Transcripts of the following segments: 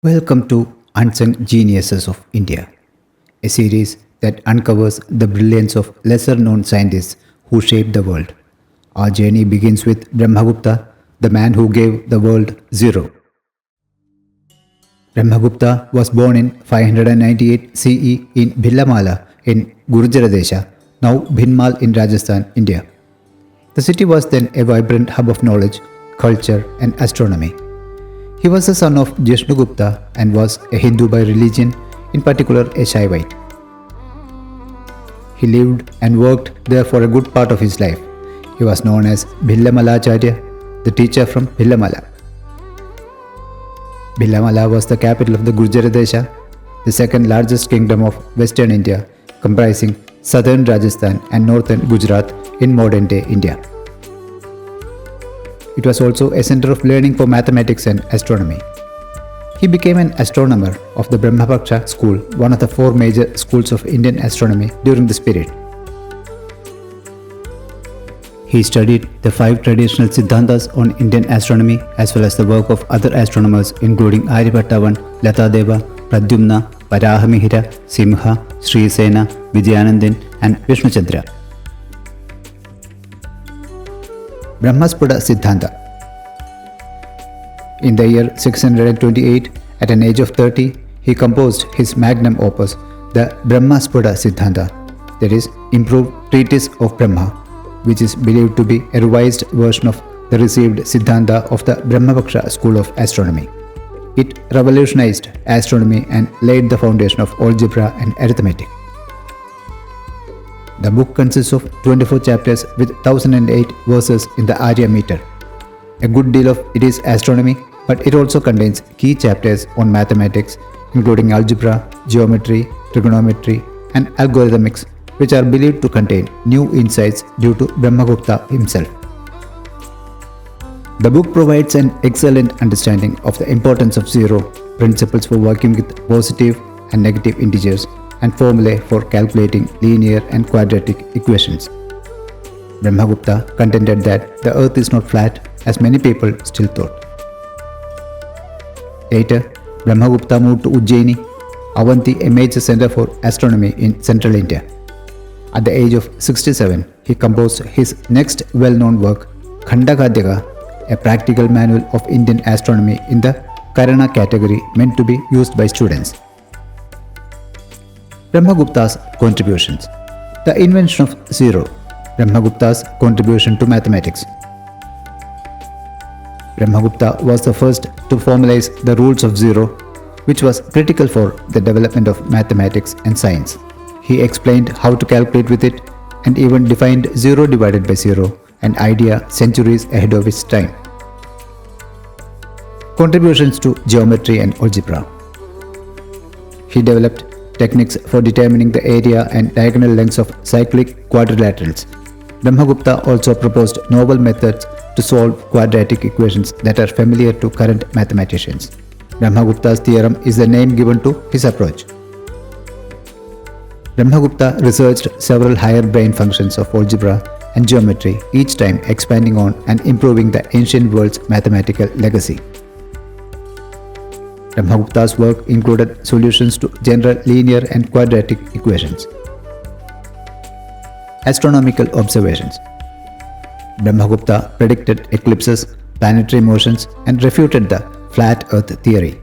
Welcome to Unsung Geniuses of India, a series that uncovers the brilliance of lesser known scientists who shaped the world. Our journey begins with Brahmagupta, the man who gave the world zero. Brahmagupta was born in 598 CE in Bhillamaala in Gurjaradesha, now Bhinmal in Rajasthan, India. The city was then a vibrant hub of knowledge, culture, and astronomy. He was the son of Vishnugupta and was a Hindu by religion, in particular a Shaivite. He lived and worked there for a good part of his life. He was known as Bhillamaala, the teacher from Bhillamaala. Bhillamaala was the capital of the Gurjaradesha, the second largest kingdom of Western India, comprising southern Rajasthan and northern Gujarat in modern-day India. It was also a center of learning for mathematics and astronomy. He became an astronomer of the Brahmagupta school, one of the four major schools of Indian astronomy during this period. He studied the five traditional siddhantas on Indian astronomy as well as the work of other astronomers including Aryabhatta, Latadeva, Pradyumna, Varahamihira, Simha, Srisena, Vijayanandhan and Vishnuchandra. Brahmasphutasiddhanta. In the year 628, at an age of 30, he composed his magnum opus, the Brahmasphutasiddhanta, that is, improved treatise of Brahma, which is believed to be a revised version of the received Siddhanta of the Brahmagupta school of astronomy. It revolutionized astronomy and laid the foundation of algebra and arithmetic. The book consists of 24 chapters with 1008 verses in the Arya meter. A good deal of it is astronomy, but it also contains key chapters on mathematics, including algebra, geometry, trigonometry, and algorithmics, which are believed to contain new insights due to Brahmagupta himself. The book provides an excellent understanding of the importance of zero, principles for working with positive and negative integers, and formulae for calculating linear and quadratic equations. Brahmagupta contended that the earth is not flat, as many people still thought. Later, Brahmagupta moved to Ujjain, Avanti, a major center for astronomy in central India. At the age of 67, he composed his next well-known work, Khandakadyaka, a practical manual of Indian astronomy in the Karana category meant to be used by students. Brahmagupta's contributions. The invention of zero. Brahmagupta's contribution to mathematics. Brahmagupta was the first to formalize the rules of zero, which was critical for the development of mathematics and science. He explained how to calculate with it and even defined zero divided by zero, an idea centuries ahead of its time. Contributions to geometry and algebra. He developed techniques for determining the area and diagonal lengths of cyclic quadrilaterals. Brahmagupta also proposed novel methods to solve quadratic equations that are familiar to current mathematicians. Brahmagupta's theorem is the name given to his approach. Brahmagupta researched several higher brain functions of algebra and geometry, each time expanding on and improving the ancient world's mathematical legacy. Brahmagupta's work included solutions to general linear and quadratic equations. Astronomical observations. Brahmagupta predicted eclipses, planetary motions, and refuted the flat earth theory.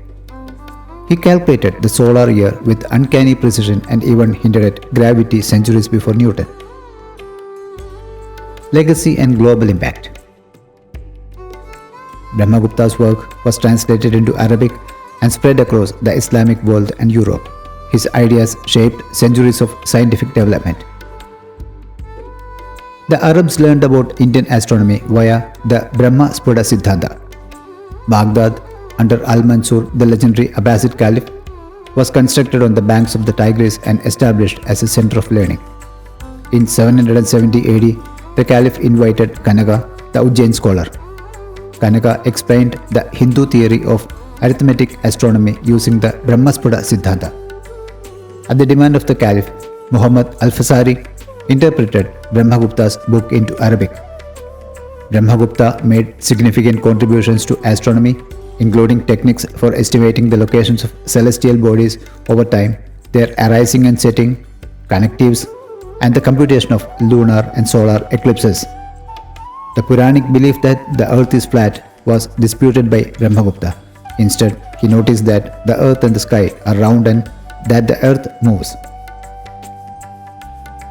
He calculated the solar year with uncanny precision and even hinted at gravity centuries before Newton. Legacy and global impact. Brahmagupta's work was translated into Arabic and spread across the Islamic world and Europe. His ideas shaped centuries of scientific development. The Arabs learned about Indian astronomy via the Brahmasphutasiddhanta. Baghdad, under Al-Mansur, the legendary Abbasid Caliph, was constructed on the banks of the Tigris and established as a center of learning. In 770 AD, the Caliph invited Kanaka, the Ujjain scholar. Kanaka explained the Hindu theory of arithmetic astronomy using the Brahmasphutasiddhanta. At the demand of the Caliph, Muhammad Al-Fazari interpreted Brahmagupta's book into Arabic. Brahmagupta made significant contributions to astronomy, including techniques for estimating the locations of celestial bodies over time, their arising and setting, connectives, and the computation of lunar and solar eclipses. The Puranic belief that the earth is flat was disputed by Brahmagupta. Instead, he noticed that the earth and the sky are round and that the earth moves.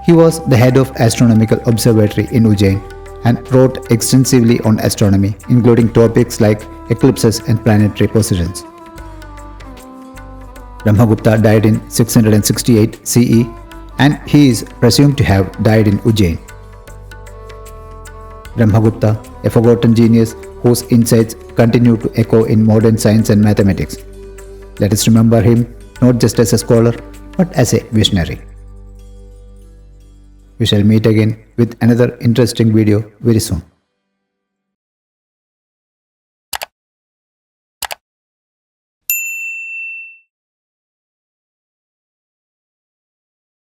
He was the head of astronomical observatory in Ujjain and wrote extensively on astronomy, including topics like eclipses and planetary positions. Brahmagupta died in 668 CE and he is presumed to have died in Ujjain. Brahmagupta, a forgotten genius whose insights continue to echo in modern science and mathematics. Let us remember him not just as a scholar but as a visionary. We shall meet again with another interesting video very soon.